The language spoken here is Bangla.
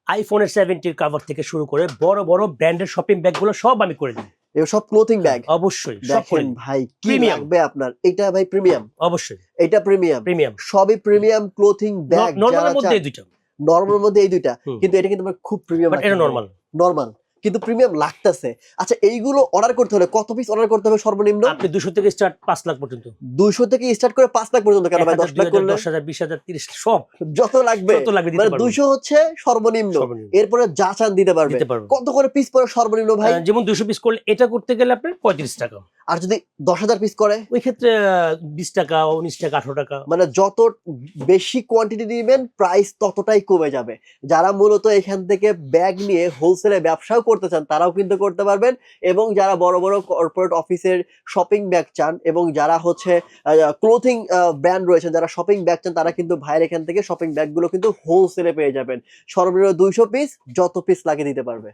আইফোনের 70 কভার থেকে শুরু করে বড় বড় ব্র্যান্ডের শপিং ব্যাগগুলো সব আমি করে দিই। এগুলো সব ক্লোথিং ব্যাগ? অবশ্যই সব করে দেখেন দিই। ভাই কি প্রিমিয়াম লাগবে আপনার? এটা ভাই প্রিমিয়াম? অবশ্যই এটা প্রিমিয়াম? প্রিমিয়াম। সবই প্রিমিয়াম ক্লোথিং ব্যাগ যারা নরমালের মধ্যে চান। এই দুইটা। নরমাল মধ্যে এই দুইটা, হুম। কিন্তু এটা কিন্তু আমার খুব প্রিমিয়াম বাট এটা নরমাল। নরমাল কিন্তু প্রিমিয়াম লাগতেছে। আচ্ছা এইগুলো অর্ডার করতে হলে কত পিস অর্ডার করতে হবে সর্বনিম্ন? আপনি 200 থেকে স্টার্ট 5 লাখ পর্যন্ত। 200 থেকে স্টার্ট করে 5 লাখ পর্যন্ত কেন ভাই? 1000, 10 লাখ করলে 2000, 10,000, 20,000, 30 সব যত লাগবে যত লাগবে দিতে মানে পারবো। 200 হচ্ছে সর্বনিম্ন, সর্বনিম্ন। এরপরে যা চান দিতে পারবে। দিতে পারবো। কত করে পিস পড়ে সর্বনিম্ন ভাই? যেমন 200 পিস করলে এটা করতে গেলে আপনার 35 টাকা। আর যদি 10,000 পিস করে? ওই ক্ষেত্রে 20 টাকা, 19 টাকা, 18 টাকা। মানে যত বেশি কোয়ান্টিটি দিবেন প্রাইস ততটাই কমে যাবে। যারা মূলত এখান থেকে ব্যাগ নিয়ে হোলসেলে ব্যবসাও করতে চান তারাও কিন্তু করতে পারবেন, এবং যারা বড় বড় কর্পোরেট অফিসের শপিং ব্যাগ চান এবং যারা হচ্ছে ক্লোথিং ব্র্যান্ড রয়েছে যারা শপিং ব্যাগ চান তারা কিন্তু ভাইয়ের এখান থেকে শপিং ব্যাগগুলো কিন্তু হোলসেলে পেয়ে যাবেন। সর্বনিম্ন 200 পিস, যত পিস লাগে দিতে পারবে।